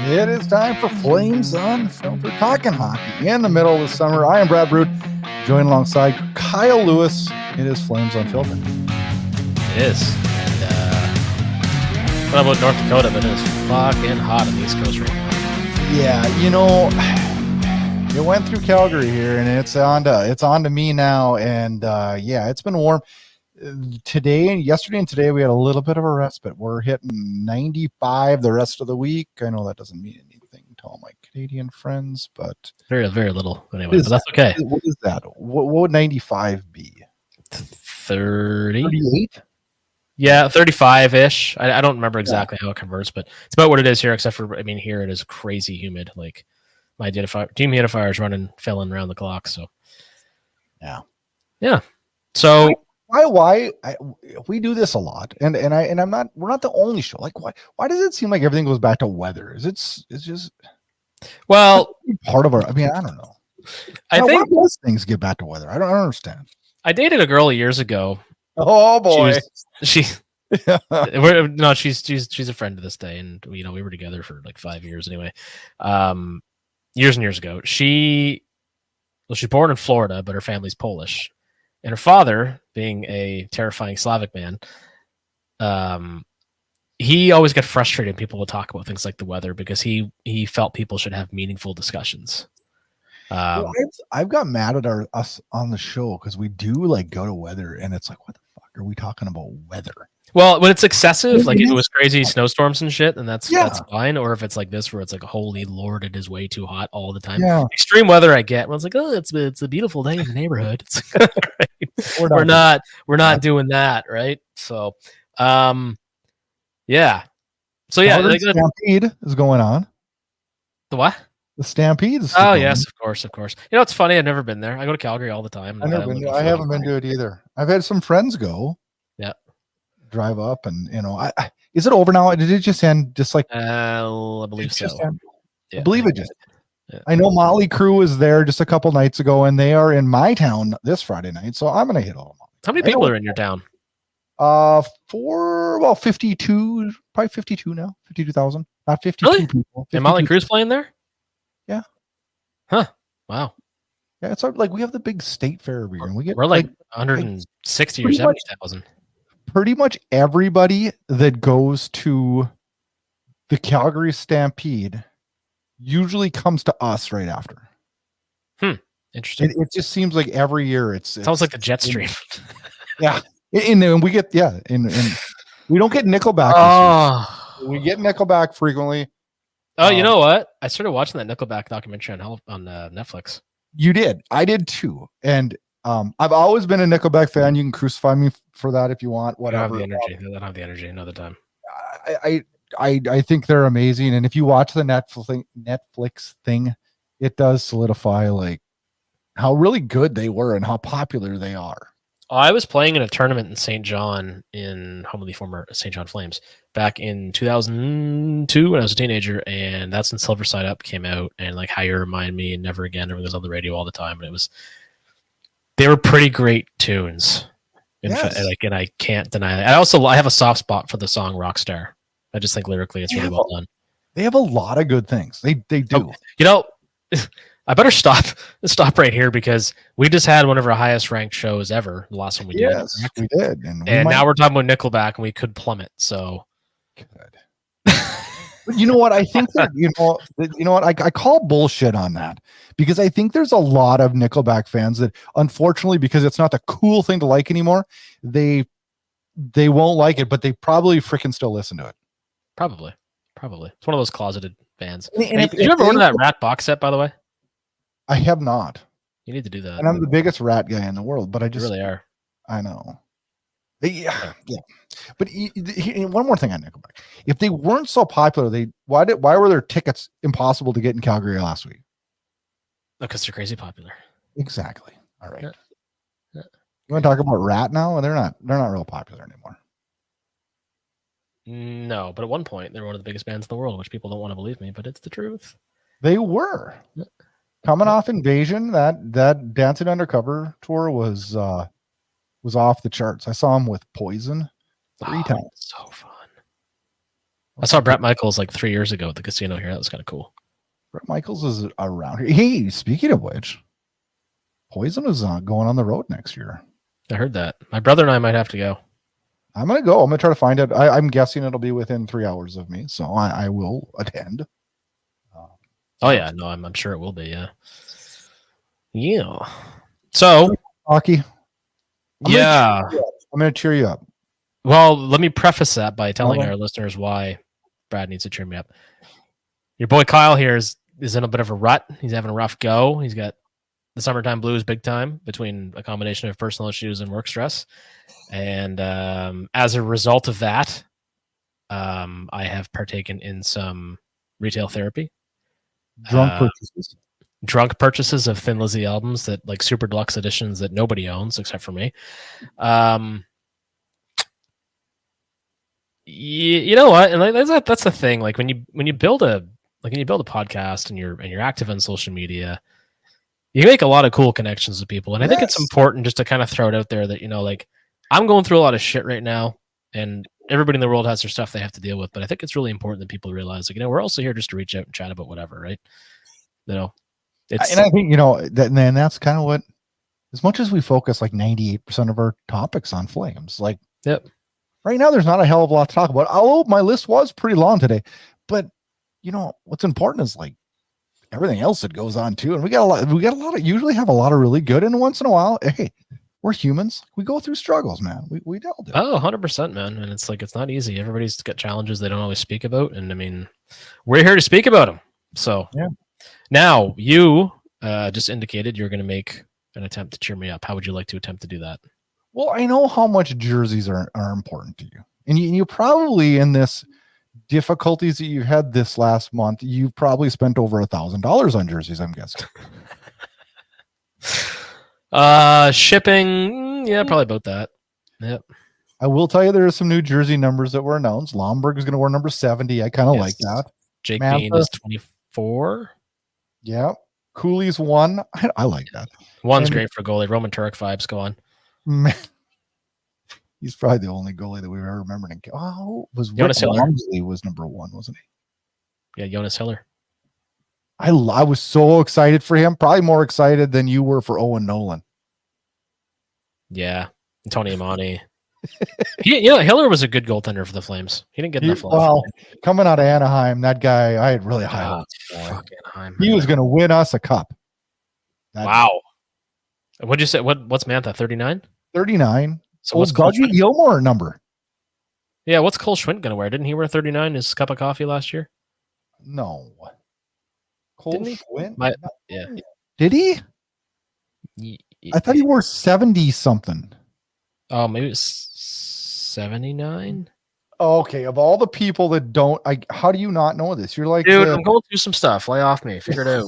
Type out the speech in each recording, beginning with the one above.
It is time for Flames Unfiltered, talking hockey in the middle of the summer. I am Brad Burud, joined alongside Kyle Lewis. It is Flames Unfiltered. It is. And I don't know about North Dakota, but it is fucking hot on the East Coast right now. Yeah, you know, it went through Calgary here, and it's on to me now. And yeah, it's been warm. Yesterday and today we had a little bit of a respite. We're hitting 95 the rest of the week. I know that doesn't mean anything to all my Canadian friends, but very, very little anyway. But that's okay. What is that? What would 95 be? 30? 38? Yeah, 35-ish. I don't remember exactly how it converts, but it's about what it is here, except for, I mean, here it is crazy humid. Like, my dehumidifier is running, filling around the clock, so. Yeah. So... Why we do this a lot, and we're not the only show. Like, why does it seem like everything goes back to weather? It's just part of our. I mean, I don't know. I think most things get back to weather. I don't understand. I dated a girl years ago. Oh boy, she's a friend to this day, and we were together for like 5 years anyway. Years and years ago, she's born in Florida, but her family's Polish. And her father, being a terrifying Slavic man, he always got frustrated when people would talk about things like the weather because he felt people should have meaningful discussions. I've got mad at us on the show because we do like go to weather, and it's like, what the fuck are we talking about weather? Well, when it's excessive, like if it was crazy snowstorms and shit, then that's fine. Or if it's like this, where it's like, holy Lord, it is way too hot all the time. Yeah. Extreme weather, I get. When it's like, oh, it's a beautiful day in the neighborhood. Right? We're not doing that, right? So, yeah. So yeah, the Stampede is going on. The what? The Stampede is yes, of course. You know, it's funny. I've never been there. I go to Calgary all the time. I haven't been to it either. I've had some friends go. Yeah. Drive up, and is it over now? Did it just end? Just like I believe so. I believe it just. Yeah. I know Molly Crew was there just a couple nights ago, and they are in my town this Friday night, so I'm gonna hit all of them. How many people are in your town? 52, probably 52 now, 52,000, not 52 really? People. 52. And Molly Crew's playing there? Yeah. Huh. Wow. Yeah, it's like we have the big state fair every year, and we're like 160 or 70,000. Pretty much everybody that goes to the Calgary Stampede usually comes to us right after. Interesting. It just seems like every year it sounds like the jet stream. Yeah. And we get and we don't get Nickelback. We get Nickelback frequently. Oh, you know what? I started watching that Nickelback documentary on Netflix. You did. I did too. And I've always been a Nickelback fan. You can crucify me for that if you want. Whatever. I don't have the energy another time. I think they're amazing. And if you watch the Netflix thing, it does solidify like how really good they were and how popular they are. I was playing in a tournament in St. John in home of the former St. John Flames back in 2002 when I was a teenager, and that's when Silver Side Up came out, and like How You Remind Me and Never Again, everything was on the radio all the time, and they were pretty great tunes. And I can't deny that. I have a soft spot for the song Rockstar. I just think lyrically it's really well done. They have a lot of good things. They do. I better stop right here because we just had one of our highest ranked shows ever. The last one we did. Yes, we did. And now we're talking about Nickelback, and we could plummet. So good. But you know what? I think that you know what? I call bullshit on that because I think there's a lot of Nickelback fans that, unfortunately, because it's not the cool thing to like anymore, they won't like it, but they probably freaking still listen to it. Probably. It's one of those closeted bands. Did you ever order that Rat box set, by the way? I have not. You need to do that. And I'm the biggest Rat guy in the world, but I just you really are. I know. Yeah. But one more thing on Nickelback: if they weren't so popular, why were their tickets impossible to get in Calgary last week? Because they're crazy popular. Exactly. All right. Yeah. You want to talk about Rat now? They're not real popular anymore. No, but at one point they were one of the biggest bands in the world, which people don't want to believe me, but it's the truth. They were. Coming off Invasion, that Dancing Undercover tour was off the charts. I saw them with Poison 3 times. So fun. I saw Brett Michaels like 3 years ago at the casino here. That was kind of cool. Brett Michaels is around here. Hey, speaking of which, Poison is going on the road next year. I heard that. My brother and I might have to go. I'm going to go. I'm going to try to find it. I'm guessing it'll be within 3 hours of me, so I will attend. Oh, yeah. No, I'm sure it will be, yeah. Yeah. So, hockey. I'm going to cheer you up. Well, let me preface that by telling our listeners why Brad needs to cheer me up. Your boy Kyle here is in a bit of a rut. He's having a rough go. He's got the summertime blues big time between a combination of personal issues and work stress. And as a result of that, I have partaken in some retail therapy. Drunk purchases of Thin Lizzy albums that like super deluxe editions that nobody owns except for me. You know what? And that's the thing. Like when you build a podcast and you're active on social media, you make a lot of cool connections with people. And I think it's important just to kind of throw it out there that, you know, like I'm going through a lot of shit right now and everybody in the world has their stuff they have to deal with. But I think it's really important that people realize, like, you know, we're also here just to reach out and chat about whatever, right? You know, and I think, you know, that's kind of what, as much as we focus like 98% of our topics on Flames, like, right now, there's not a hell of a lot to talk about. Although my list was pretty long today, but you know what's important is like everything else that goes on too. And we got a lot of usually have a lot of really good. And once in a while, hey, we're humans. We go through struggles, man. We dealt with it. Oh, 100%, man. And it's like it's not easy. Everybody's got challenges they don't always speak about, and I mean, we're here to speak about them. So now you just indicated you're going to make an attempt to cheer me up. How would you like to attempt to do that? Well, I know how much jerseys are important to you. And you probably, in this difficulties that you've had this last month, you've probably spent over $1,000 on jerseys, I'm guessing. Shipping, probably about that. Yep. I will tell you there are some new jersey numbers that were announced. Lomberg is going to wear number 70. I kind of like that. Jake Bean is 24. Yeah. Cooley's 1. I like that. One's great for goalie. Roman Turek vibes go on. Man, he's probably the only goalie that we've ever remembered. Was Jonas Hiller was number 1, wasn't he? Yeah, Jonas Hiller. I was so excited for him. Probably more excited than you were for Owen Nolan. Yeah, Tony Amani. Hiller was a good goaltender for the Flames. He didn't get enough love. Well, coming out of Anaheim, that guy, I had really high hopes for. Anaheim, he was going to win us a cup. Wow. What'd you say? What's Mantha? 39? 39. So what's Dougie Gilmore number? Yeah, what's Cole Schwint going to wear? Didn't he wear 39 his cup of coffee last year? No. Cole Schwint? Yeah. Did he? I thought he wore 70 something. Oh, maybe it's 79. Oh, okay. Of all the people that don't, how do you not know this? You're like, dude, I'm going through some stuff. Lay off me. Figure it out.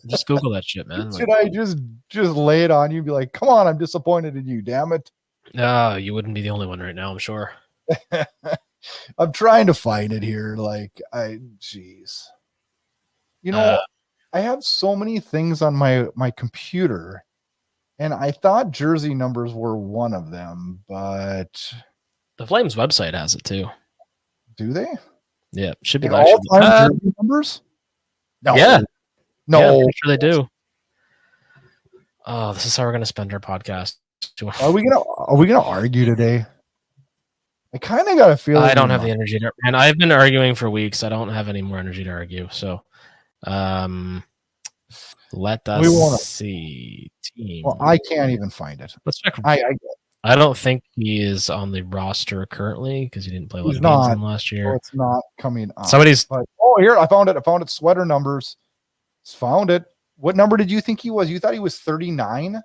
Just Google that shit, man. Should I just lay it on you and be like, come on, I'm disappointed in you, damn it. No, you wouldn't be the only one right now, I'm sure. I'm trying to find it here. Like, jeez. You know, I have so many things on my computer, and I thought jersey numbers were one of them, but the Flames website has it too. Do they? Yeah, should be all-time jersey numbers. No. Yeah. No, yeah, I'm sure they do. Oh, this is how we're gonna spend our podcast. Are we gonna argue today? I kind of got a feeling. I don't have the energy to, and I've been arguing for weeks. I don't have any more energy to argue. So, let us see. Team. Well, I can't even find it. Let's check. I don't think he is on the roster currently because he didn't play a lot of games in last year. So it's not coming up. Here, I found it. I found it. Sweater numbers. Found it. What number did you think he was? You thought he was 39?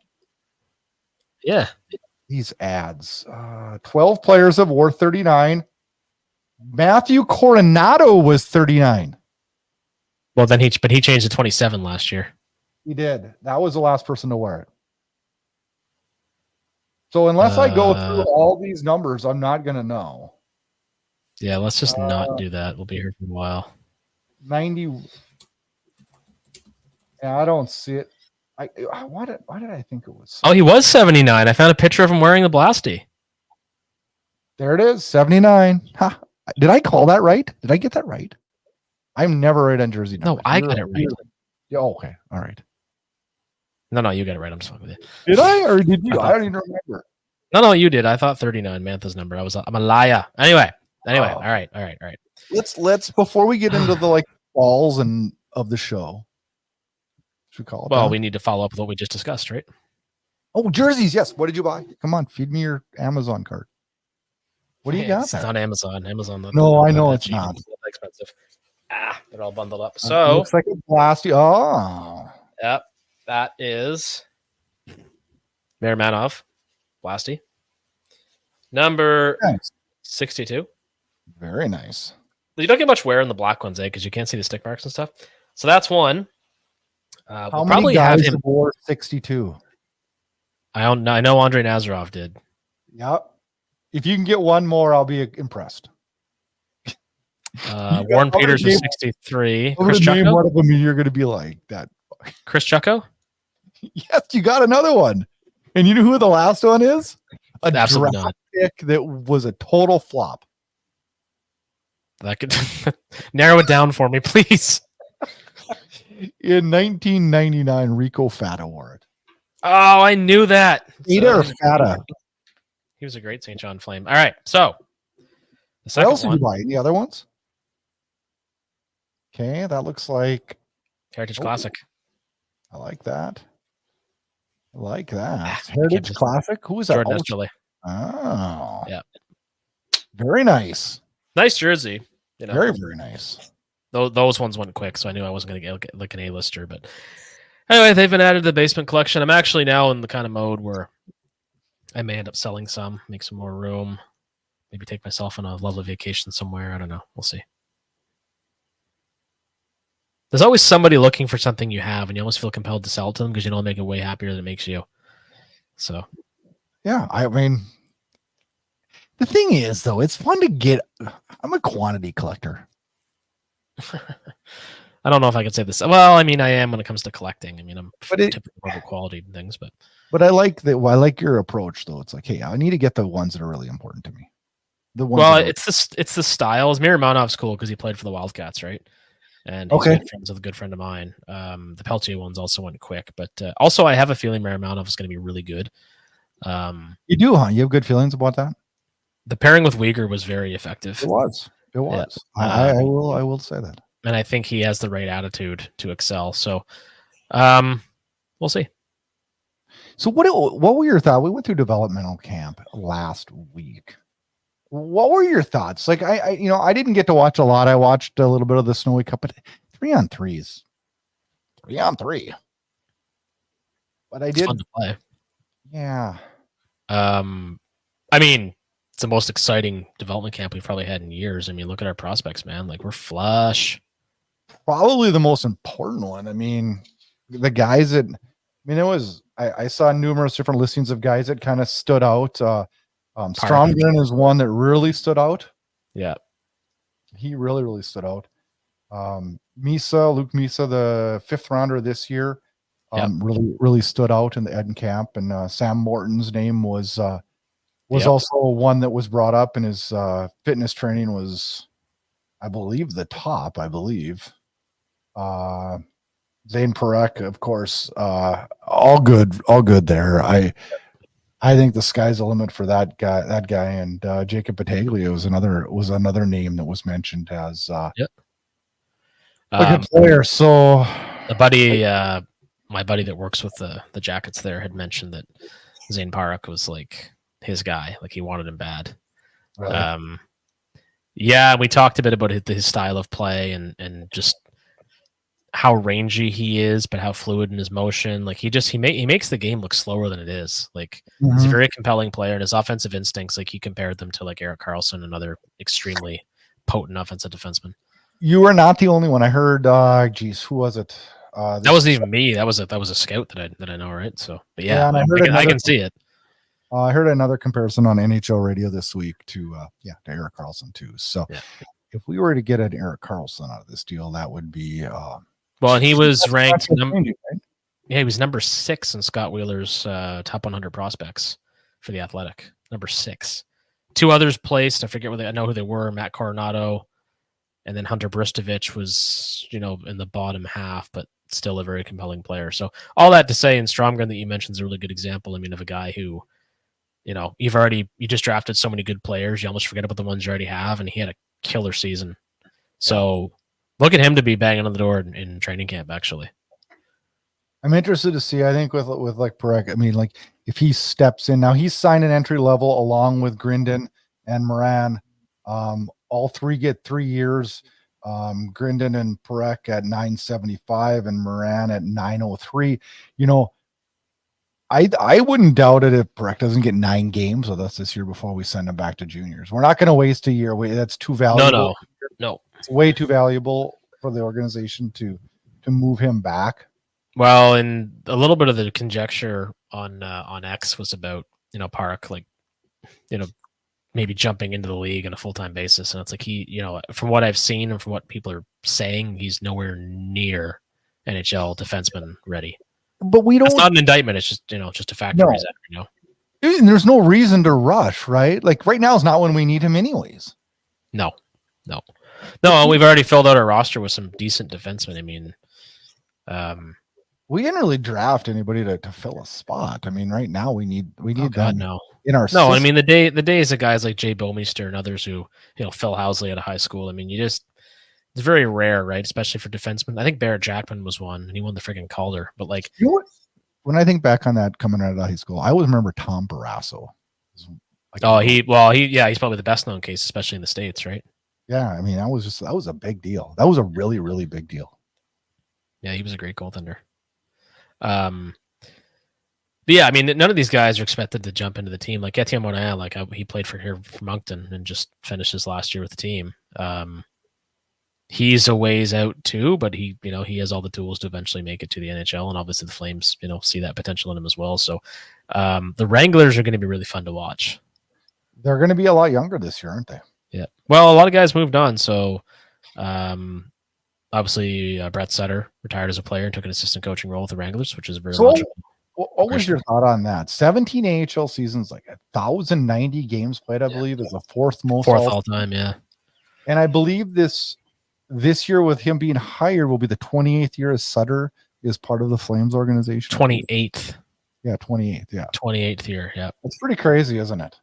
Yeah. These ads. 12 players have wore 39. Matthew Coronado was 39. Well, then he changed to 27 last year. He did. That was the last person to wear it. So unless I go through all these numbers, I'm not going to know. Yeah, let's just not do that. We'll be here for a while. 90. Yeah, I don't see it. Why did I think it was? Oh, he was 79. I found a picture of him wearing the Blasty. There it is, 79. Did I call that right? Did I get that right? I'm never right on jersey numbers. No, I got it right. Yeah, okay. All right. No, you got it right. I'm just fucking with you. Did I or did you? I don't even remember. No, you did. I thought 39, Mantha's number. I'm a liar. Anyway. All right. Let's before we get into the like balls and of the show. Should we call it? Well, that? we need to follow up with what we just discussed, right? Oh, jerseys. Yes. What did you buy? Come on, feed me your Amazon card. What do you got? It's not Amazon. Amazon. No, I know it's not. It's expensive. They're all bundled up. So looks like a blasty. Oh, yep, that is Maramanov, Blasty. Number 62. Very nice. You don't get much wear in the black ones, because you can't see the stick marks and stuff. So that's one. How many guys have wore 62? I know Andre Nazarov did. Yep. If you can get one more, I'll be impressed. Warren Peters was 63. Chris Chucko? One of them you're going to be like that. Chris Chucko? Yes, you got another one. And you know who the last one is? Absolutely not. Pick that was a total flop. That could narrow it down for me, please. In 1999, Rico Fata wore it. Oh, I knew that. Fata or Fata? He was a great St. John Flame. All right, so the second what else did you buy? Any other ones? Okay, that looks like Heritage Classic. I like that. Heritage Classic. Who is that? Jordan Esterle. Oh, yeah. Very nice. Nice jersey. Very, very nice. Those ones went quick, so I knew I wasn't going to get like an A-lister. But anyway, they've been added to the basement collection. I'm actually now in the kind of mode where I may end up selling some, make some more room, maybe take myself on a lovely vacation somewhere. I don't know. We'll see. There's always somebody looking for something you have, and you almost feel compelled to sell it to them because you know it'll make it way happier than it makes you. So, yeah, I mean, the thing is, though, it's fun to get. I'm a quantity collector. I don't know if I could say this. Well, I mean, I am when it comes to collecting. I mean, I'm typical of quality and things, but I like that. Well, I like your approach, though. It's like, hey, I need to get the ones that are really important to me. The ones. Well, it's the styles. Miramonov's cool because he played for the Wildcats, right? And he's good friends with a good friend of mine. The Peltier ones also went quick, but also I have a feeling Maramonov is going to be really good. You do, huh? You have good feelings about that? The pairing with Uyghur was very effective. It was. Yeah. I will say that. And I think he has the right attitude to excel. So we'll see. So what were your thoughts? We went through developmental camp last week. What were your thoughts? Like I didn't get to watch a lot. I watched a little bit of the Snowy Cup, but 3-on-3s. 3-on-3. But it's fun to play. Yeah. I mean, it's the most exciting development camp we've probably had in years. I mean, look at our prospects, man. Like, we're flush. Probably the most important one. I mean, the guys that, I saw numerous different listings of guys that kind of stood out. Stromgren is one that really stood out. Yeah. He really, really stood out. Luke Misa, the 5th rounder this year, really, really stood out in the Eden camp. And Sam Morton's name was also one that was brought up, and his fitness training was, I believe, the top. Zane Perek, of course, all good there. I think the sky's the limit for that guy, and Jacob Battaglia was another name that was mentioned as a good player. So my buddy that works with the Jackets there had mentioned that Zane Parek was like his guy, like he wanted him bad. Really? We talked a bit about his style of play and just how rangy he is, but how fluid in his motion. Like he makes the game look slower than it is. Like he's a very compelling player, and his offensive instincts, like he compared them to like Erik Karlsson, another extremely potent offensive defenseman. You are not the only one. I heard, who was it? That wasn't even me. That was a scout that I know, right? So, but and I can see it. I heard another comparison on NHL radio this week to Erik Karlsson too. So, if we were to get an Erik Karlsson out of this deal, that would be. Well, and he was ranked. He was number 6 in Scott Wheeler's top 100 prospects for the Athletic. Number 6. Two others placed. I forget I know who they were. Matt Coronado, and then Hunter Bristovich was, in the bottom half, but still a very compelling player. So all that to say, and Stromgren that you mentioned is a really good example. I mean, of a guy who, you just drafted so many good players, you almost forget about the ones you already have, and he had a killer season. So look at him to be banging on the door in training camp, actually. I'm interested to see, I think with like Perek, I mean, like if he steps in now, he's signed an entry level along with Grindon and Moran. All three get 3 years. Grindon and Perek at 975 and Moran at 903. I wouldn't doubt it if Perek doesn't get 9 games with us this year before we send him back to juniors. We're not going to waste a year. That's too valuable. No. It's way too valuable for the organization to move him back. Well, and a little bit of the conjecture on X was about, Park, like, maybe jumping into the league on a full-time basis. And it's like from what I've seen and from what people are saying, he's nowhere near NHL defenseman ready. But we don't. It's not an indictment. It's just, just a fact. No. And there's no reason to rush, right? Like right now is not when we need him anyways. No. We've already filled out our roster with some decent defensemen. I mean, we didn't really draft anybody to fill a spot. I mean, right now we need them in our system. I mean, the days of guys like Jay Bomeister and others who, Phil Housley out of high school. I mean, it's very rare, right? Especially for defensemen. I think Barrett Jackman was one, and he won the friggin' Calder. But like, when I think back on that coming out of high school, I always remember Tom Barrasso. He's probably the best known case, especially in the States, right? Yeah, I mean, that was a big deal. That was a really, really big deal. Yeah, he was a great goaltender. But yeah, I mean, none of these guys are expected to jump into the team. Like Etienne Morin, he played for Moncton and just finished his last year with the team. He's a ways out too, but he has all the tools to eventually make it to the NHL, and obviously the Flames, see that potential in him as well. So the Wranglers are going to be really fun to watch. They're going to be a lot younger this year, aren't they? Yeah. Well, a lot of guys moved on. So obviously Brett Sutter retired as a player and took an assistant coaching role with the Wranglers, which is very logical. What was your thought on that? 17 AHL seasons, like 1,090 games played, I believe, is the fourth all time. Yeah. And I believe this year with him being hired will be the 28th year as Sutter is part of the Flames organization. 28th. Yeah, 28th. Yeah. 28th year. Yeah. It's pretty crazy, isn't it?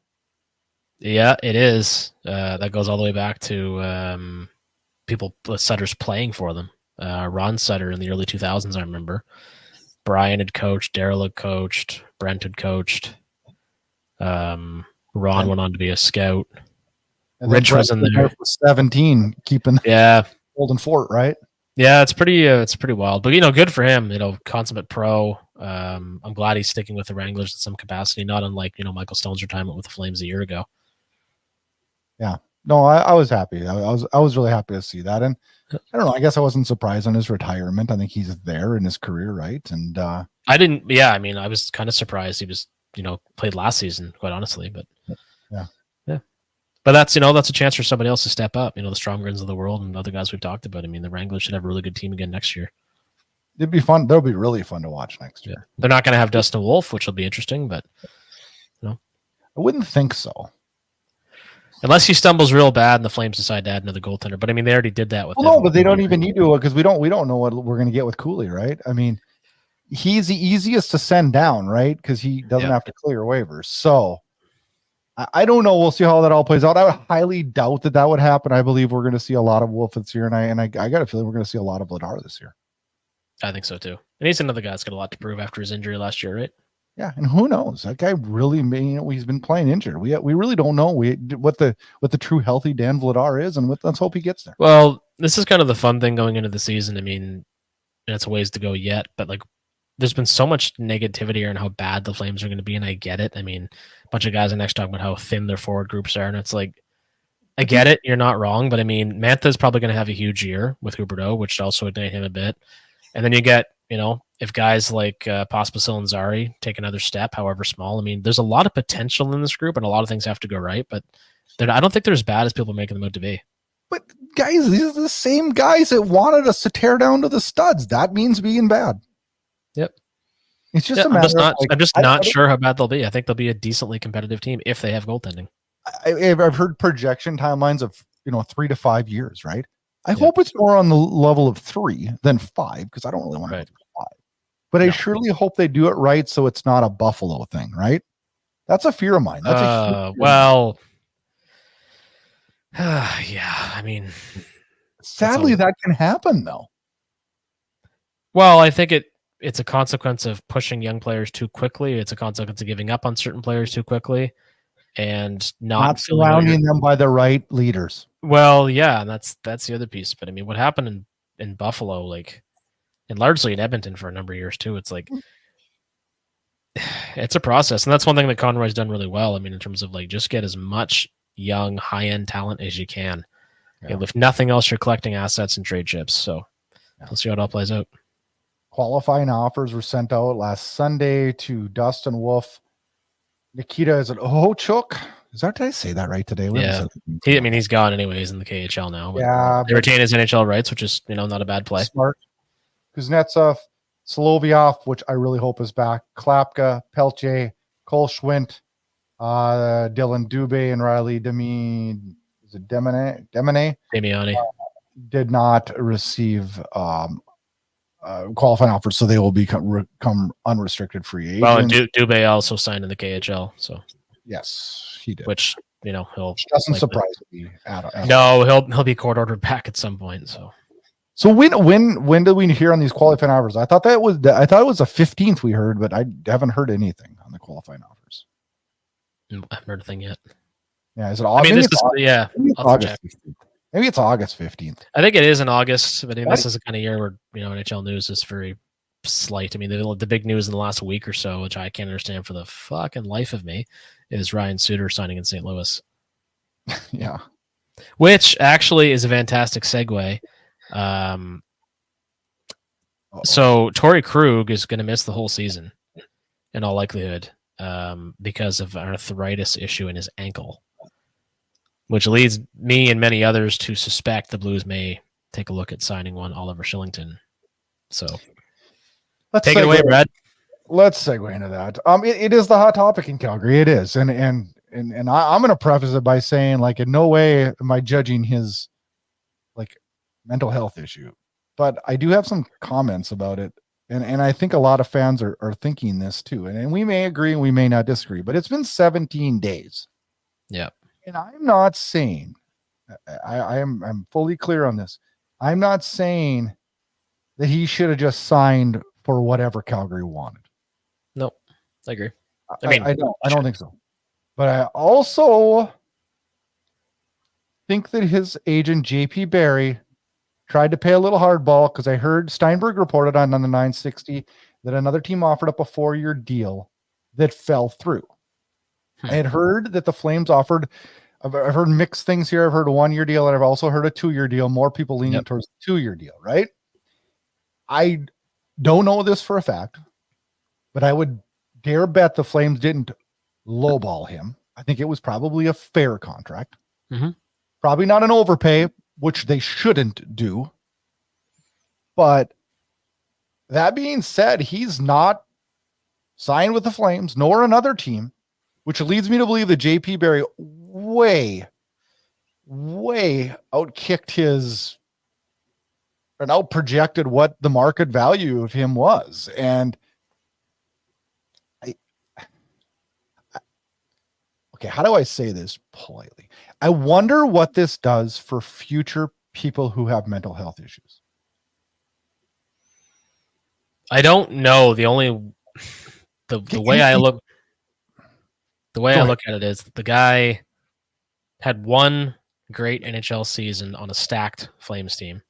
Yeah, it is. That goes all the way back to people, Sutter's playing for them. Ron Sutter in the early 2000s, I remember. Brian had coached, Daryl had coached, Brent had coached. Ron went on to be a scout. And Rich was in there for 17, keeping holding fort, right? Yeah, it's pretty wild, but good for him. Consummate pro. I'm glad he's sticking with the Wranglers in some capacity, not unlike Michael Stone's retirement with the Flames a year ago. Yeah, no, I was happy. I was really happy to see that, and I don't know. I guess I wasn't surprised on his retirement. I think he's there in his career, right? And I didn't. Yeah, I mean, I was kind of surprised he was played last season, quite honestly, but yeah. But that's a chance for somebody else to step up. The Stromgrens of the world and other guys we've talked about. I mean, the Wranglers should have a really good team again next year. It'd be fun. That'll be really fun to watch next year. Yeah. They're not going to have Dustin Wolf, which will be interesting, but I wouldn't think so. Unless he stumbles real bad and the Flames decide to add another goaltender. But I mean, they already did that with. No, but they don't even need to because we don't know what we're going to get with Cooley, right? I mean, he's the easiest to send down, right? Because he doesn't have to clear waivers. So I don't know. We'll see how that all plays out. I would highly doubt that would happen. I believe we're going to see a lot of Wolf this year, and I got a feeling we're going to see a lot of Vladar this year. I think so too. And he's another guy that's got a lot to prove after his injury last year, right? Yeah, and who knows? That guy really he's been playing injured. We really don't know what the true healthy Dan Vladar is, and let's hope he gets there. Well, this is kind of the fun thing going into the season. I mean, and it's a ways to go yet, but like there's been so much negativity around how bad the Flames are going to be, and I get it. I mean, a bunch of guys are next talking about how thin their forward groups are, and it's like, I get it. You're not wrong, but I mean, Mantha's probably going to have a huge year with Huberdeau, which should also ignite him a bit. And then you get, if guys like Pospisil and Zari take another step, however small, I mean, there's a lot of potential in this group, and a lot of things have to go right, but I don't think they're as bad as people are making them out to be. But guys, these are the same guys that wanted us to tear down to the studs. That means being bad. Yep. It's just a matter I'm just not sure how bad they'll be. I think they'll be a decently competitive team if they have goaltending. I've heard projection timelines of 3 to 5 years, right? I Yeah. hope it's more on the level of 3 than 5 because I don't really want to go through 5. But I No. surely hope they do it right so it's not a Buffalo thing, right? That's a fear of mine. That's a huge fear of mine. Well, yeah. I mean, Sadly, that can happen though. well, I think it's a consequence of pushing young players too quickly. It's a consequence of giving up on certain players too quickly, and Not surrounding them by the right leaders. Well, yeah, and that's the other piece. But I mean, what happened in Buffalo, like, and largely in Edmonton for a number of years too. It's like it's a process, and that's one thing that Conroy's done really well. I mean, in terms of like just get as much young, high end talent as you can. Yeah. If nothing else, you're collecting assets and trade chips. So we'll see how it all plays out. Qualifying offers were sent out last Sunday to Dustin Wolf. Nikita is an Ochuk. Did I say that right today? Yeah. He's gone anyways in the KHL now. Yeah. They retain his NHL rights, which is, not a bad play. Smart. Kuznetsov, Solovyov, which I really hope is back. Klapka, Pelche, Cole Schwint, Dylan Dubé, and Riley Demiani did not receive qualifying offers, so they will become unrestricted free agents. Well, and Dubé also signed in the KHL, so yes, he did. Which he'll doesn't surprise me. No, he'll be court ordered back at some point. So when did we hear on these qualifying offers? I thought it was the 15th we heard, but I haven't heard anything on the qualifying offers. I haven't heard a thing yet. Yeah, is it August? Maybe it's August 15th. I think it is in August, but this is the kind of year where NHL news is very slight. I mean, the big news in the last week or so, which I can't understand for the fucking life of me, is Ryan Sutter signing in St. Louis. Yeah, which actually is a fantastic segue. So Torrey Krug is going to miss the whole season in all likelihood because of an arthritis issue in his ankle, which leads me and many others to suspect the Blues may take a look at signing one Oliver Shillington. So let's take it away, Brad. Let's segue into that. It is the hot topic in Calgary. It is, and I'm going to preface it by saying, like, in no way am I judging his mental health issue, but I do have some comments about it, and I think a lot of fans are thinking this too, and we may agree and we may not disagree, but it's been 17 days. Yeah. And I'm not saying, I'm fully clear on this. I'm not saying that he should have just signed for whatever Calgary wanted. No, I agree. I don't think so. But I also think that his agent, JP Barry, tried to pay a little hardball because I heard Steinberg reported on the 960 that another team offered up a 4-year deal that fell through. I had heard that the Flames offered, I've heard mixed things here. I've heard a 1-year deal, and I've also heard a 2-year deal. More people leaning towards the 2-year deal, right? I don't know this for a fact, but I would dare bet the Flames didn't lowball him. I think it was probably a fair contract. Mm-hmm. Probably not an overpay, which they shouldn't do. But that being said, he's not signed with the Flames nor another team, which leads me to believe that JP Barry way outkicked his and out projected what the market value of him was. And okay, how do I say this politely? I wonder what this does for future people who have mental health issues. I don't know. The way I look at it is the guy had one great NHL season on a stacked Flames team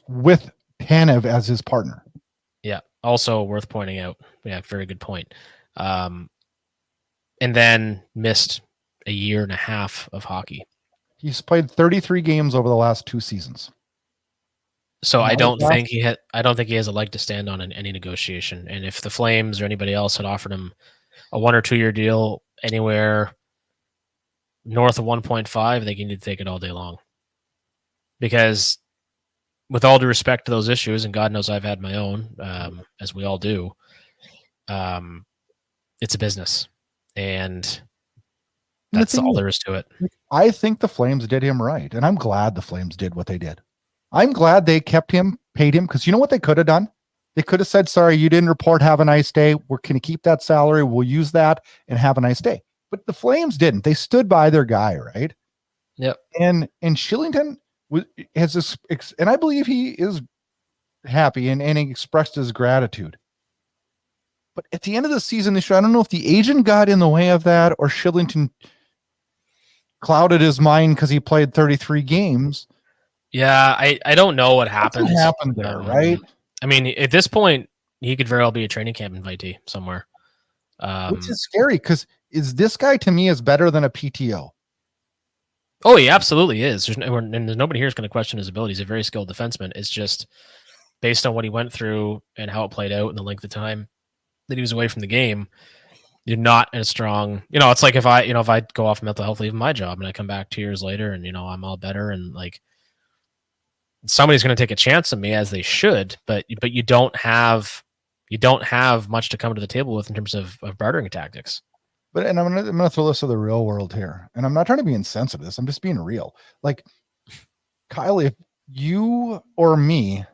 with Tanev as his partner. Yeah, also worth pointing out. Yeah, very good point. And then missed a year and a half of hockey. He's played 33 games over the last 2 seasons. So I don't think he has a leg to stand on in any negotiation. And if the Flames or anybody else had offered him a 1 or 2 year deal anywhere north of 1.5, they can take it all day long. Because with all due respect to those issues, and God knows I've had my own, as we all do, it's a business. And And the That's thing all is, there is to it. I think the Flames did him right, and I'm glad the Flames did what they did. I'm glad they kept him, paid him, because you know what they could have done? They could have said, sorry, you didn't report, have a nice day. We're going to keep that salary. We'll use that and have a nice day. But the Flames didn't. They stood by their guy, right? Yep. And Shillington has this, and I believe he is happy and he expressed his gratitude. But at the end of the season this year, I don't know if the agent got in the way of that or Shillington clouded his mind because he played 33 games. Yeah, I don't know what happened. What happened there, right? I mean, at this point, he could very well be a training camp invitee somewhere. Which is scary because is this guy to me is better than a PTO. Oh, he absolutely is. There's nobody here is going to question his ability. He's a very skilled defenseman. It's just based on what he went through and how it played out and the length of time that he was away from the game. You're not as strong. It's like if I go off mental health leave my job and I come back 2 years later and I'm all better and like somebody's going to take a chance on me as they should, but you don't have much to come to the table with in terms of bartering tactics. But and I'm gonna throw this to the real world here, and I'm not trying to be insensitive. I'm just being real. Like Kyle, if you or me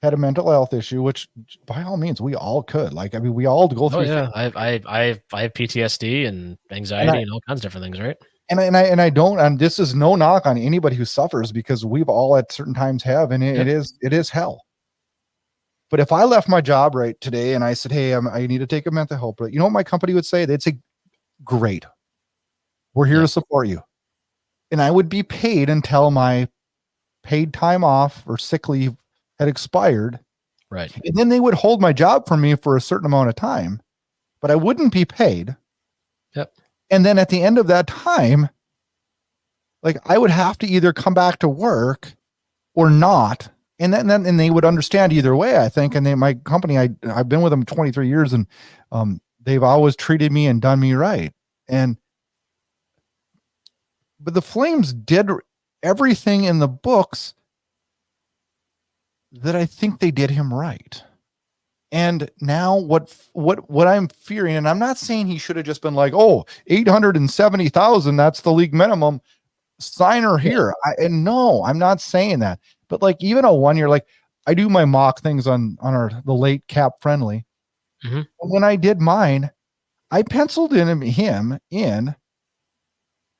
had a mental health issue, which by all means we all could. Like I mean, we all go through. Oh yeah, I have PTSD and anxiety and all kinds of different things, right? And I don't, and this is no knock on anybody who suffers because we've all at certain times have, and it is hell. But if I left my job right today and I said, hey, I need to take a mental health break, you know what my company would say? They'd say, great, we're here to support you. And I would be paid until my paid time off or sick leave had expired. Right. And then they would hold my job for me for a certain amount of time, but I wouldn't be paid. Yep. And then at the end of that time, like I would have to either come back to work or not. And then they would understand either way, I think. And my company, I've been with them 23 years and they've always treated me and done me right. But the Flames did everything in the books that I think they did him right. And now what I'm fearing, and I'm not saying he should have just been like, oh, 870,000, that's the league minimum, sign her here. And no, I'm not saying that. But like even a 1 year, like I do my mock things on the late cap friendly. Mm-hmm. When I did mine, I penciled him in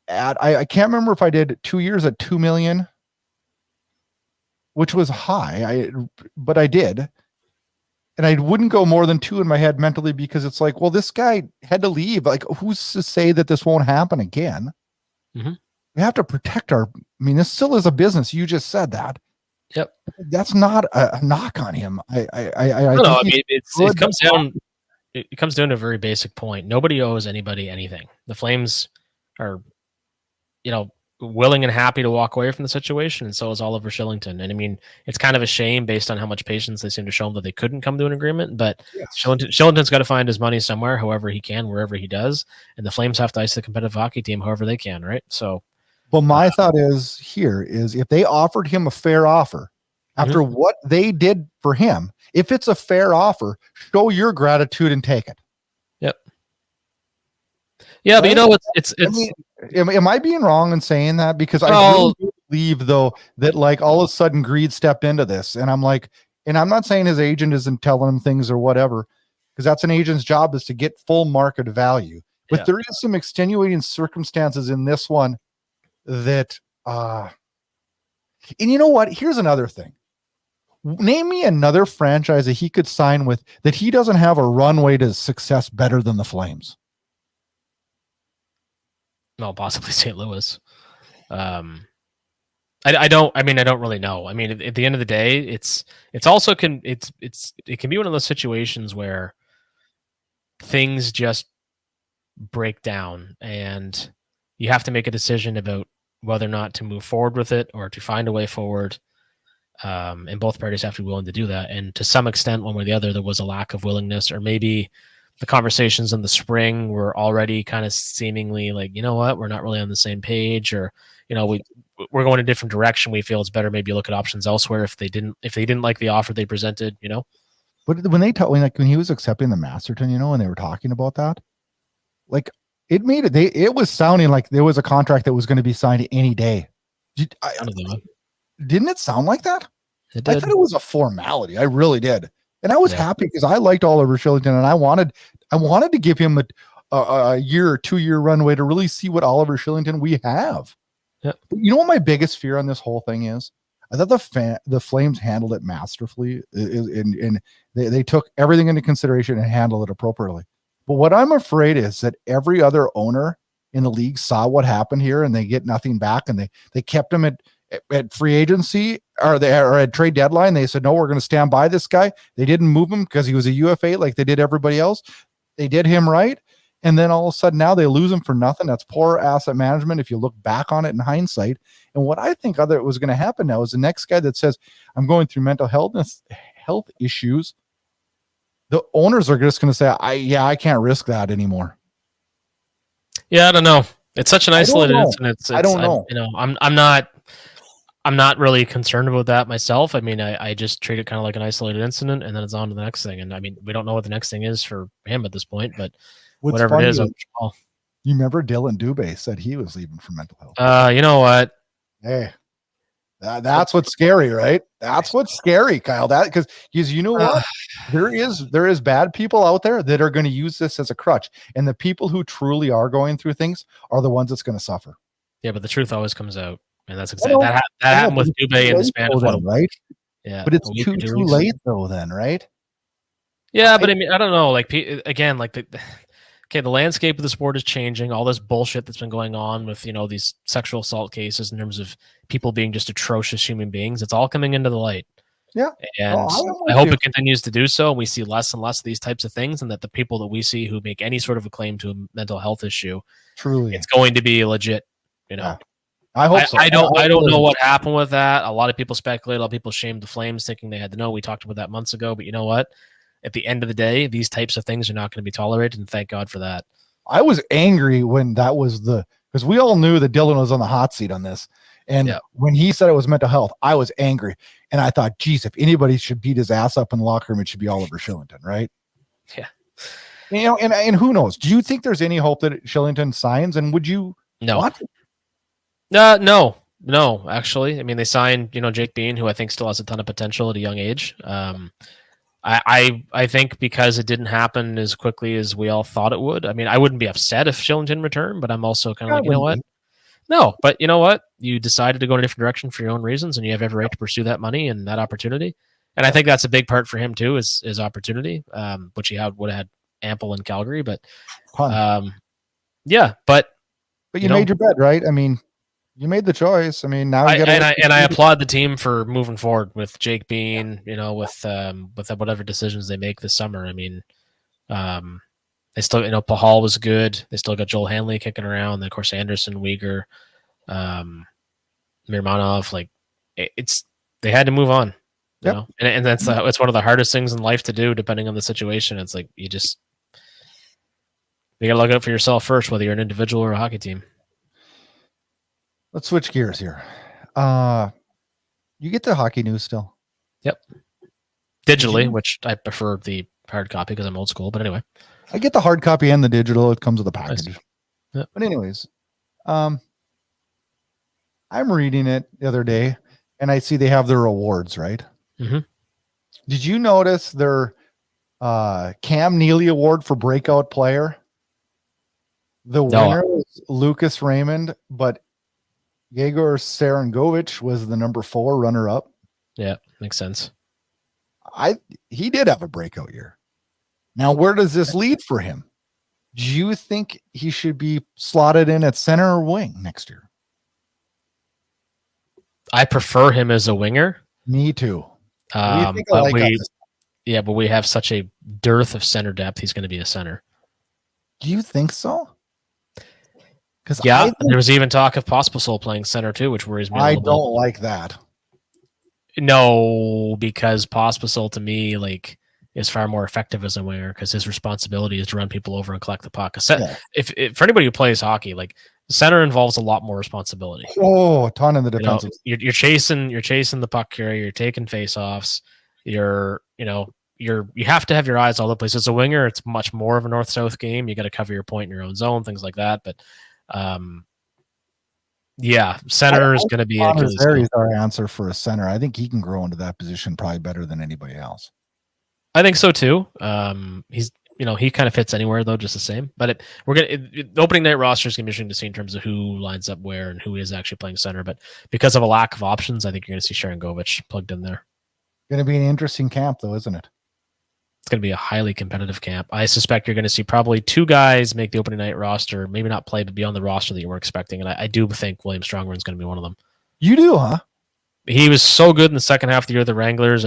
at I can't remember if I did 2 years at 2 million, which was high. But I did. And I wouldn't go more than 2 in my head mentally because it's like, well, this guy had to leave. Like, who's to say that this won't happen again? Mm-hmm. We have to protect this still is a business. You just said that. Yep. That's not a knock on him. It comes down to a very basic point. Nobody owes anybody anything. The Flames are, willing and happy to walk away from the situation, and so is Oliver Shillington. And I mean, it's kind of a shame based on how much patience they seem to show him that they couldn't come to an agreement. But yes. Shillington's got to find his money somewhere, however he can, wherever he does. And the Flames have to ice the competitive hockey team however they can, right? So, well, my thought is if they offered him a fair offer after what they did for him, if it's a fair offer, show your gratitude and take it. Yep. Yeah, right? But it's. Am I being wrong in saying that? Because I really believe though that like all of a sudden greed stepped into this, and I'm like, and I'm not saying his agent isn't telling him things or whatever, because that's an agent's job is to get full market value. But there is some extenuating circumstances in this one that, and you know what? Here's another thing. Name me another franchise that he could sign with that he doesn't have a runway to success better than the Flames. No, possibly St. Louis. I don't really know. I mean, at the end of the day, it can be one of those situations where things just break down and you have to make a decision about whether or not to move forward with it or to find a way forward. And both parties have to be willing to do that. And to some extent, one way or the other, there was a lack of willingness, or maybe the conversations in the spring were already kind of seemingly like, you know what, we're not really on the same page, or, we're going a different direction. We feel it's better maybe look at options elsewhere if they didn't like the offer they presented, But when he was accepting the Masterton, and they were talking about that, like It was sounding like there was a contract that was going to be signed any day. Didn't it sound like that? It I did. thought it was a formality. I really did. And I was Yeah. happy because I liked Oliver Shillington, and I wanted to give him a year or 2 year runway to really see what Oliver Shillington we have. Yeah. But you know what my biggest fear on this whole thing is? I thought the Flames handled it masterfully, and they took everything into consideration and handled it appropriately. But what I'm afraid is that every other owner in the league saw what happened here, and they get nothing back, and they kept him at free agency or at trade deadline. They said, no, we're going to stand by this guy. They didn't move him because he was a UFA like they did everybody else. They did him right. And then all of a sudden now they lose him for nothing. That's poor asset management if you look back on it in hindsight. And what I think was going to happen now is the next guy that says, I'm going through mental health issues. The owners are just going to say, I can't risk that anymore. Yeah, I don't know. It's such an isolated incident. I don't know. I'm not really concerned about that myself. I mean, I just treat it kind of like an isolated incident, and then it's on to the next thing. And I mean, we don't know what the next thing is for him at this point, but whatever it is, you remember Dylan Dubé said he was leaving for mental health. You know what? Hey, that's what's scary, right? That's what's scary, Kyle. Because you know what? There is bad people out there that are going to use this as a crutch, and the people who truly are going through things are the ones that's going to suffer. Yeah, but the truth always comes out. And that's exactly that happened with Dubé in the span of then, right? Yeah, but it's too late though, then, right? Yeah, but I mean, I don't know. Like again, like the landscape of the sport is changing. All this bullshit that's been going on with these sexual assault cases in terms of people being just atrocious human beings. It's all coming into the light. Yeah, and I hope it continues to do so. We see less and less of these types of things, and that the people that we see who make any sort of a claim to a mental health issue, truly, it's going to be legit. Yeah. I hope so. I don't know what happened with that. A lot of people speculate. A lot of people shamed the Flames, thinking they had to know. We talked about that months ago. But you know what? At the end of the day, these types of things are not going to be tolerated, and thank God for that. I was angry when that was because we all knew that Dylan was on the hot seat on this. And when he said it was mental health, I was angry. And I thought, geez, if anybody should beat his ass up in the locker room, it should be Oliver Shillington, right? Yeah. And who knows? Do you think there's any hope that Shillington signs? And would you want it? No, actually. I mean, they signed, Jake Bean, who I think still has a ton of potential at a young age. I think because it didn't happen as quickly as we all thought it would. I mean, I wouldn't be upset if Shillington returned, but I'm also kind of like, you know what? No, but you know what? You decided to go in a different direction for your own reasons, and you have every right to pursue that money and that opportunity. And I think that's a big part for him too, is opportunity, which he would have had ample in Calgary. But yeah, but you made your bed, right? I mean, you made the choice. I mean, now you I applaud the team for moving forward with Jake Bean, with whatever decisions they make this summer. I mean, they still, Pahal was good. They still got Joel Hanley kicking around. Then of course Anderson, Uyghur, Mirmanov. Like they had to move on. You know? And that's it's one of the hardest things in life to do, depending on the situation. It's like you gotta look out for yourself first, whether you're an individual or a hockey team. Let's switch gears here. You get the hockey news still? Yep. Digitally, which I prefer the hard copy because I'm old school. But anyway, I get the hard copy and the digital. It comes with a package. Nice. Yep. But anyways, I'm reading it the other day, and I see they have their awards, right? Mm-hmm. Did you notice their Cam Neely Award for Breakout Player? The winner was Lucas Raymond, but Yegor Sarangovich was the number 4 runner-up. Yeah, makes sense. He did have a breakout year. Now, where does this lead for him? Do you think he should be slotted in at center or wing next year? I prefer him as a winger. Me too. But we have such a dearth of center depth. He's going to be a center. Do you think so? Because there was even talk of Pospisil playing center too, which worries me. I don't like that. No, because Pospisil to me is far more effective as a winger because his responsibility is to run people over and collect the puck. If for anybody who plays hockey, center involves a lot more responsibility. Oh, a ton in the defensive. You're chasing the puck carrier. You're taking face-offs. You're you have to have your eyes all over the place. As a winger, it's much more of a north-south game. You got to cover your point in your own zone, things like that. But center is going to be Achilles heel. Is our answer for a center. I think he can grow into that position probably better than anybody else. I think so too. He's he kind of fits anywhere though, just the same. But the opening night roster is going to be interesting to see in terms of who lines up where and who is actually playing center. But because of a lack of options, I think you're going to see Sharon Govich plugged in there. Going to be an interesting camp though, isn't it? It's going to be a highly competitive camp. I suspect you're going to see probably 2 guys make the opening night roster, maybe not play, but be on the roster that you were expecting. And I do think William Strongman is going to be one of them. You do, huh? He was so good in the second half of the year of the Wranglers.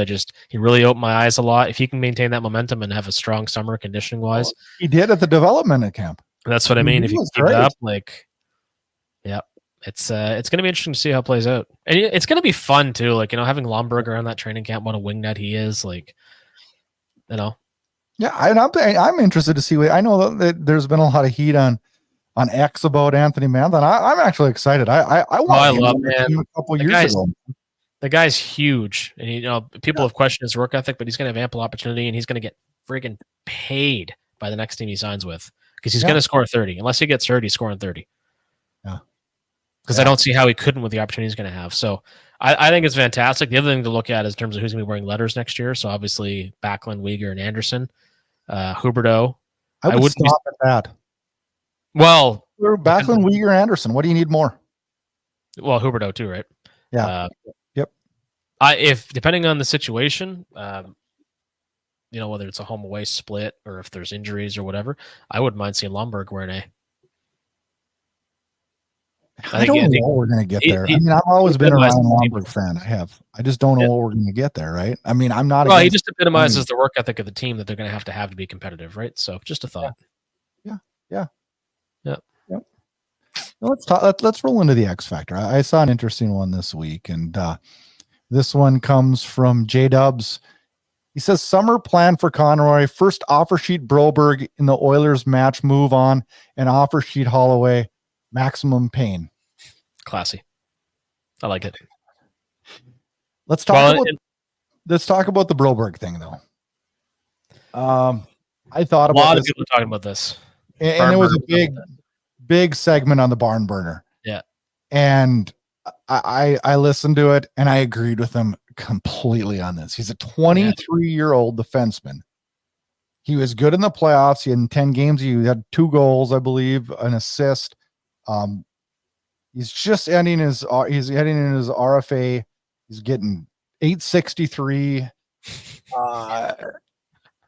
He really opened my eyes a lot. If he can maintain that momentum and have a strong summer conditioning wise, he did at the development camp. That's what I mean. If you keep it up, it's going to be interesting to see how it plays out, and it's going to be fun too. Having Lomberg around that training camp, what a wingnet he is. Yeah, I'm interested to see. I know that there's been a lot of heat on X about Anthony Manthan. I'm actually excited. I love him a couple years ago. The guy's huge, and people have questioned his work ethic, but he's going to have ample opportunity, and he's going to get friggin' paid by the next team he signs with because he's going to score 30. Unless he gets hurt, he's scoring 30. Yeah, because I don't see how he couldn't with the opportunity he's going to have. So I think it's fantastic. The other thing to look at is in terms of who's going to be wearing letters next year. So obviously Backlund, Uyghur, and Anderson, Huberdeau. I would stop at that. Well, Backlund, Uyghur, Anderson. What do you need more? Well, Huberdeau too, right? Yeah. Yep. If depending on the situation, whether it's a home away split or if there's injuries or whatever, I wouldn't mind seeing Lomberg wearing A. I don't know what we're going to get there. I've always been a Ryan Lomberg fan. I just don't know what we're going to get there, right? I'm not. Well, he just epitomizes the work ethic of the team that they're going to have to be competitive, right? So, just a thought. Yeah. Let's roll into the X Factor. I saw an interesting one this week, and this one comes from J Dubs. He says, summer plan for Conroy, first offer sheet Broberg in the Oilers match, move on, and offer sheet Holloway, maximum pain. Classy. I like it. Let's talk about the Broberg thing, though. I thought about a lot of people talking about this, and it was a big segment on the barn burner. Yeah, and I listened to it and I agreed with him completely on this. He's a 23-year-old defenseman. He was good in the playoffs. He had 10 games. He had 2 goals, I believe, an assist. He's just ending his RFA. He's getting 863.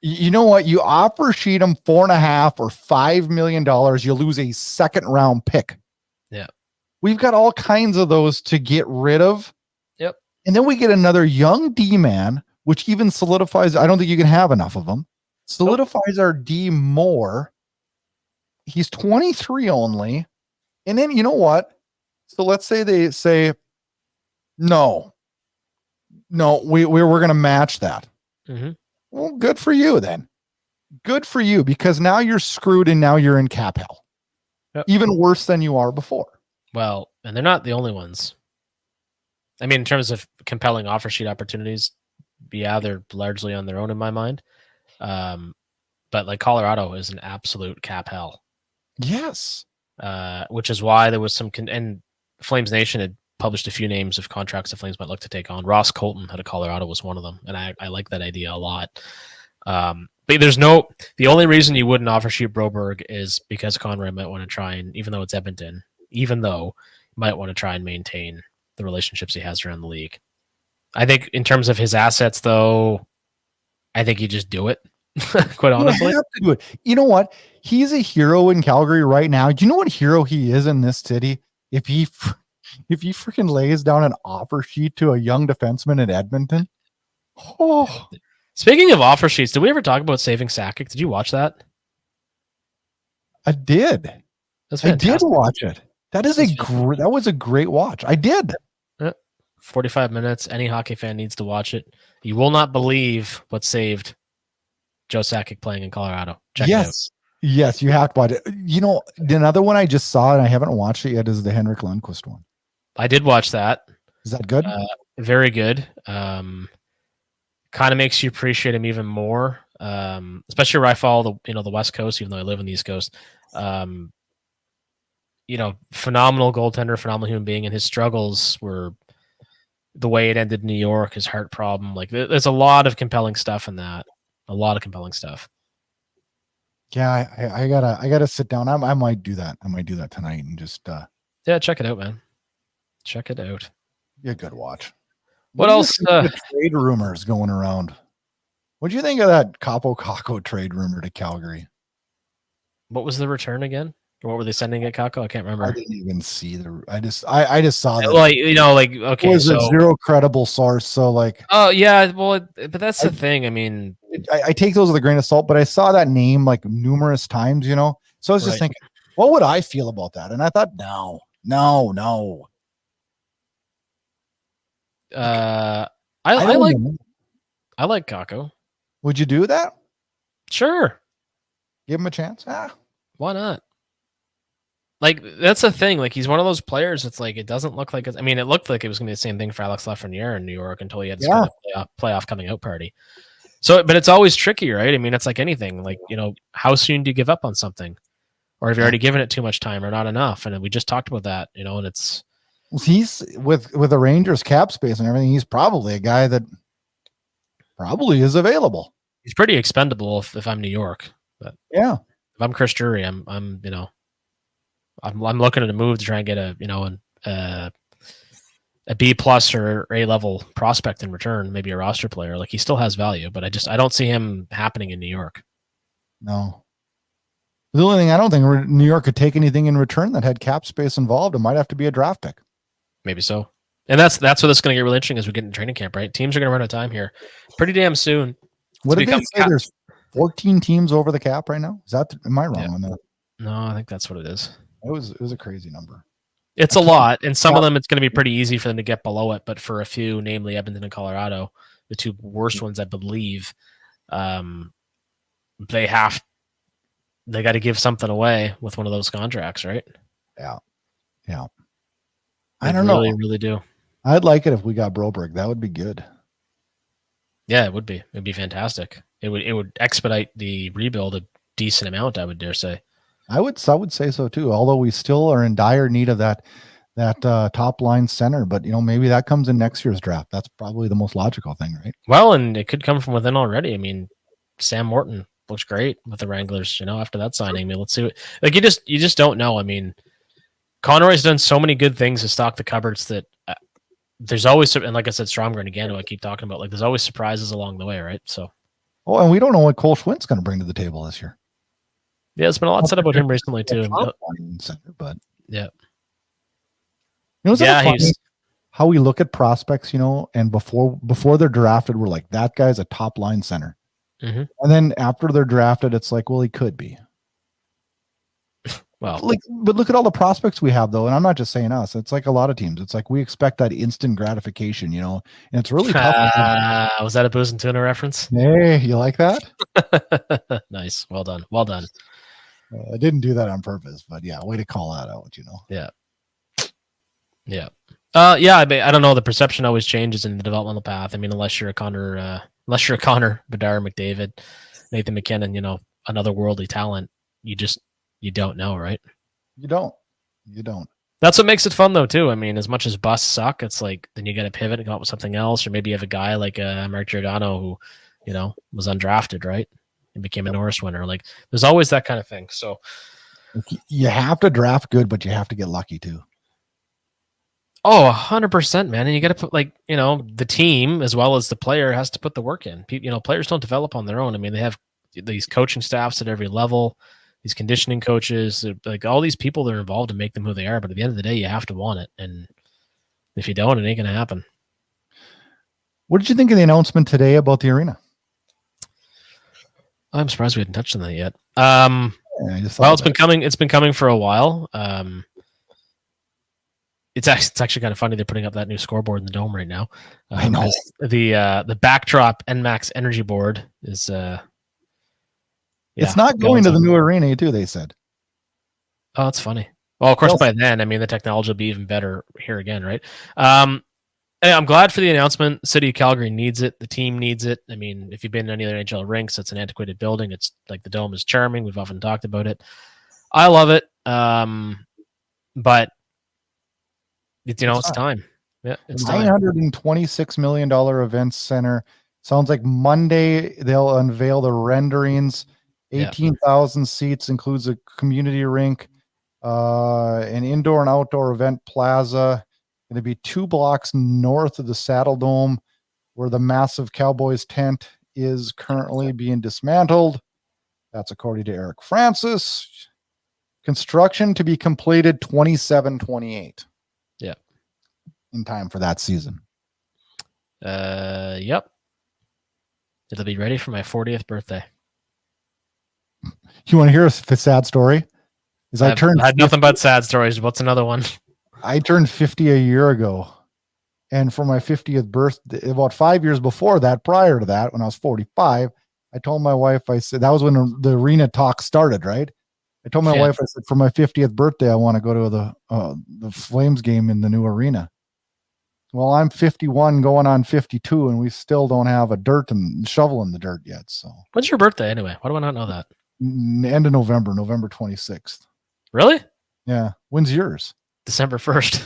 You know what? You offer sheet him $4.5 or $5 million. You lose a second round pick. Yeah. We've got all kinds of those to get rid of. Yep. And then we get another young D man, which even solidifies. I don't think you can have enough of them. Solidifies our D more. He's 23 only. And then you know what? So let's say they say, no, we're going to match that. Mm-hmm. Well, good for you then. Good for you, because now you're screwed and now you're in cap hell. Yep. Even worse than you are before. Well, and they're not the only ones. I mean, in terms of compelling offer sheet opportunities, they're largely on their own in my mind. But like Colorado is an absolute cap hell. Yes. Which is why there was some, and Flames Nation had published a few names of contracts the Flames might look to take on. Ross Colton out of Colorado was one of them, and I like that idea a lot. But the only reason you wouldn't offer sheet Broberg is because Conroy might want to try and, even though it's Edmonton, might want to try and maintain the relationships he has around the league. I think in terms of his assets, though, I think you just do it. Quite honestly, you have to do it. You know what? He's a hero in Calgary right now. Do you know what hero he is in this city? If he freaking lays down an offer sheet to a young defenseman in Edmonton. Oh, speaking of offer sheets, did we ever talk about saving Sakic? Did you watch that? I did. I did watch it. That was a great watch. I did. 45 minutes. Any hockey fan needs to watch it. You will not believe what saved Joe Sakic playing in Colorado. Check it out. Yes, you have to watch it. You know, another one I just saw and I haven't watched it yet is the Henrik Lundqvist one. I did watch that. Is that good? Very good. kind of makes you appreciate him even more. Especially where I follow the West Coast, even though I live in the East Coast. Phenomenal goaltender, phenomenal human being, and his struggles were the way it ended in New York, his heart problem. Like, there's a lot of compelling stuff in that. A lot of compelling stuff. Yeah, I gotta sit down. I might do that. I might do that tonight and just Check it out, man. Check it out. Be a good watch. What else? The trade rumors going around. What do you think of that Capo Caco trade rumor to Calgary? What was the return again? What were they sending at Caco? I can't remember. I didn't even see I just saw that. Okay, it was a zero credible source. So oh yeah, well, but that's the thing. I mean, I take those with a grain of salt, but I saw that name like numerous times, So I was just thinking, what would I feel about that? And I thought, no. I like Caco. Would you do that? Sure. Give him a chance. Why not? Like, that's the thing. Like, he's one of those players. It's like, it doesn't look like it looked like it was going to be the same thing for Alex Lafreniere in New York until he had this kind of playoff coming out party. So, but it's always tricky, right? I mean, it's like anything. Like, how soon do you give up on something? Or have you already given it too much time or not enough? And we just talked about that, and it's... He's with the Rangers cap space and everything. He's probably a guy that probably is available. He's pretty expendable if I'm New York. But yeah, if I'm Chris Drury, I'm looking at a move to try and get a B plus or A level prospect in return, maybe a roster player. Like, he still has value, but I don't see him happening in New York. No. The only thing I don't think New York could take anything in return that had cap space involved. It might have to be a draft pick. Maybe so. And that's where this is going to get really interesting as we get into training camp, right? Teams are going to run out of time here pretty damn soon. What did they say? There's 14 teams over the cap right now. Am I wrong on that? No, I think that's what it is. It was a crazy number. It's a lot, and some of them it's going to be pretty easy for them to get below it, but for a few, namely Edmonton and Colorado, the two worst ones, I believe, they got to give something away with one of those contracts, right? Yeah. I don't know. They really do. I'd like it if we got Broberg. That would be good. Yeah, it would be. It'd be fantastic. It would expedite the rebuild a decent amount, I would dare say. I would say so too. Although we still are in dire need of that top line center, but maybe that comes in next year's draft. That's probably the most logical thing, right? Well, and it could come from within already. I mean, Sam Morton looks great with the Wranglers. After that signing, I mean, let's see what you just don't know. I mean, Conroy's done so many good things to stock the cupboards that there's always, and like I said, Stromgren again, who I keep talking about, like there's always surprises along the way, right? So, and we don't know what Cole Schwindt's going to bring to the table this year. Yeah, it's been a lot said about him recently too. But yeah, how we look at prospects, and before they're drafted, we're like, that guy's a top line center, and then after they're drafted, it's like, well, he could be. Well, but look at all the prospects we have, though, and I'm not just saying us. It's like a lot of teams. It's like we expect that instant gratification, and it's really tough. Was that a Booz and Tuna reference? Hey, you like that? Nice. Well done. I didn't do that on purpose, but yeah, way to call that out, Yeah. I don't know. The perception always changes in the developmental path. I mean, unless you're a Connor Bedard, McDavid, Nathan McKinnon, another worldly talent, you don't know, right? You don't. That's what makes it fun, though, too. I mean, as much as busts suck, it's like then you got to pivot and come up with something else, or maybe you have a guy like Mark Giordano who, was undrafted, right, and became a Norris winner. Like, there's always that kind of thing. So you have to draft good, but you have to get lucky too. Oh, 100%, man. And you got to put the team as well as the player has to put the work in. Players don't develop on their own. I mean, they have these coaching staffs at every level, these conditioning coaches, like all these people that are involved to make them who they are. But at the end of the day, you have to want it. And if you don't, it ain't going to happen. What did you think of the announcement today about the arena? I'm surprised we hadn't touched on that yet. It's been coming for a while. It's actually kind of funny they're putting up that new scoreboard in the dome right now. I know the backdrop NMAX energy board is. It's not going to the new arena too. They said. Oh, that's funny. Well, of course, by then, I mean the technology will be even better here again, right? Hey, I'm glad for the announcement. The city of Calgary needs it. The team needs it. I mean, if you've been in any other NHL rinks, it's an antiquated building. It's like the dome is charming. We've often talked about it. I love it. But it's time. Yeah, it's time. $926 million event center. Sounds like Monday they'll unveil the renderings. 18,000 seats, includes a community rink, an indoor and outdoor event plaza. Going to be 2 blocks north of the Saddle Dome, where the massive Cowboys tent is currently being dismantled. That's according to Eric Francis. Construction to be completed 27-28. Yeah. In time for that season. Yep. It'll be ready for my 40th birthday. You want to hear a sad story? I had nothing but sad stories. What's another one? I turned 50 a year ago. And for my 50th birthday, about 5 years before that, prior to that, when I was 45, I told my wife, I said, that was when the arena talk started, right? I told my wife, I said, for my 50th birthday, I want to go to the Flames game in the new arena. Well, I'm 51 going on 52, and we still don't have a shovel in the dirt yet. So when's your birthday anyway? Why do I not know that? End of November 26th. Really? Yeah. When's yours? December 1st.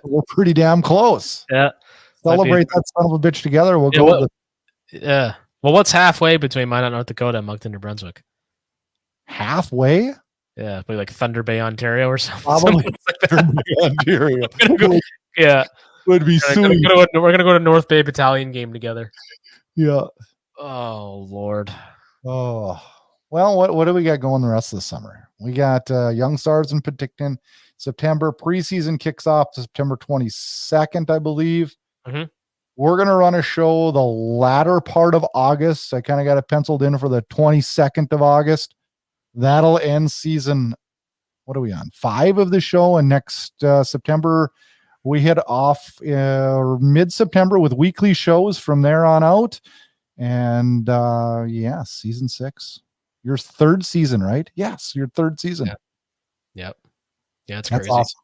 We're pretty damn close. Yeah. Celebrate that son of a bitch together. We'll go. Yeah. Well, what's halfway between Minot, North Dakota and Moncton, New Brunswick? Halfway? Yeah, maybe like Thunder Bay, Ontario, or something. Probably Thunder Bay, Ontario. Yeah. Would be sweet. We're gonna go to North Bay Battalion game together. Yeah. Oh Lord. Oh. Well, what do we got going the rest of the summer? We got Young Stars in Penticton. September preseason kicks off September 22nd, I believe. Mm-hmm. We're going to run a show the latter part of August. I kind of got it penciled in for the 22nd of August. That'll end season. What are we on? 5 of the show. And next September, we head off mid-September with weekly shows from there on out. And season 6. Your 3rd season, right? Yes, your 3rd season. Yeah. Yep. Yeah, it's That's crazy. awesome.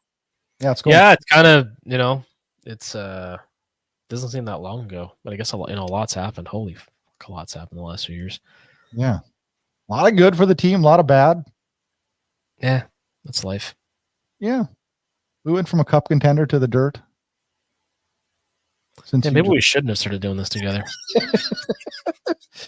Yeah, it's cool. Yeah, it's kind of, it's doesn't seem that long ago, but I guess a lot's happened. Holy fuck, a lot's happened in the last few years. Yeah. A lot of good for the team, a lot of bad. Yeah, that's life. Yeah. We went from a cup contender to the dirt. Maybe we shouldn't have started doing this together.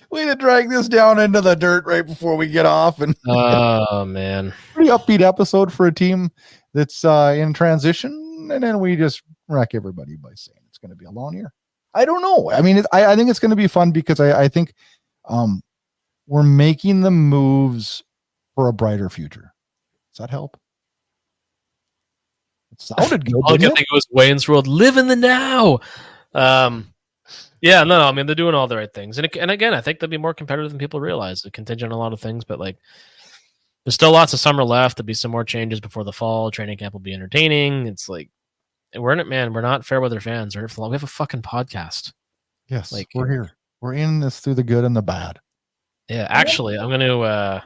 We had to drag this down into the dirt right before we get off. And oh, man. Pretty upbeat episode for a team that's in transition. And then we just wreck everybody by saying it's going to be a long year. I don't know. I mean, I think it's going to be fun because I think we're making the moves for a brighter future. Does that help? It sounded good. I think it was Wayne's World. Live in the now. Yeah, no, I mean, they're doing all the right things. And again, I think they'll be more competitive than people realize. They're contingent on a lot of things, but like, there's still lots of summer left. There'll be some more changes before the fall. Training camp will be entertaining. It's like, we're in it, man. We're not fair weather fans. We have a fucking podcast. Yes, like, we're here. We're in this through the good and the bad. Yeah, actually, I'm going to,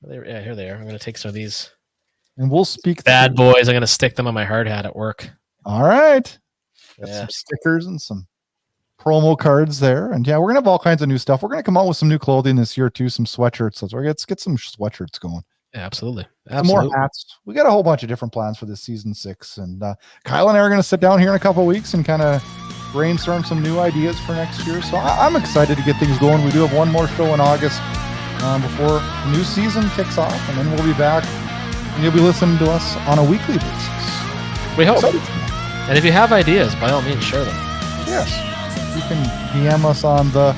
here they are. I'm going to take some of these. And we'll speak. Bad boys. I'm going to stick them on my hard hat at work. All right. Got some stickers and some promo cards there. And yeah, we're going to have all kinds of new stuff. We're going to come out with some new clothing this year too, some sweatshirts. So let's get some sweatshirts going. Yeah, absolutely. Some more hats. We got a whole bunch of different plans for this season 6. And Kyle and I are going to sit down here in a couple of weeks and kind of brainstorm some new ideas for next year. So I'm excited to get things going. We do have one more show in August before the new season kicks off. And then we'll be back and you'll be listening to us on a weekly basis. We hope. And if you have ideas, by all means, share them. Yes. You can DM us on the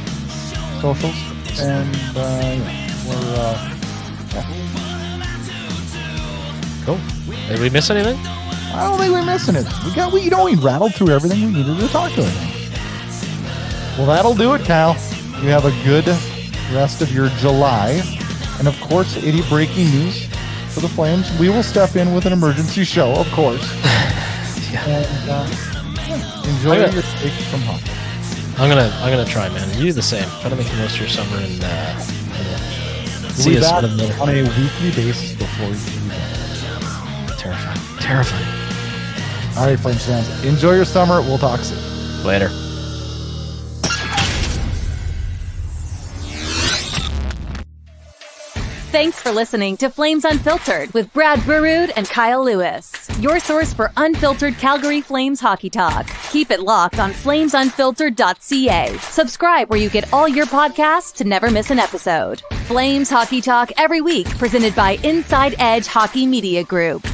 socials. And Cool. Did we miss anything? I don't think we're missing it. We rattled through everything we needed to talk to. Well, that'll do it, Kyle. You have a good rest of your July. And of course, any breaking news for the Flames, we will step in with an emergency show, of course. And enjoy your break from home. I'm gonna try, man. You do the same. Try to make the most of your summer and see us on a weekly basis before you do that. Terrifying. All right, Flames fans, enjoy your summer. We'll talk soon. Later. Thanks for listening to Flames Unfiltered with Brad Burud and Kyle Lewis, your source for unfiltered Calgary Flames hockey talk. Keep it locked on flamesunfiltered.ca. Subscribe where you get all your podcasts to never miss an episode. Flames hockey talk every week, presented by Inside Edge Hockey Media Group.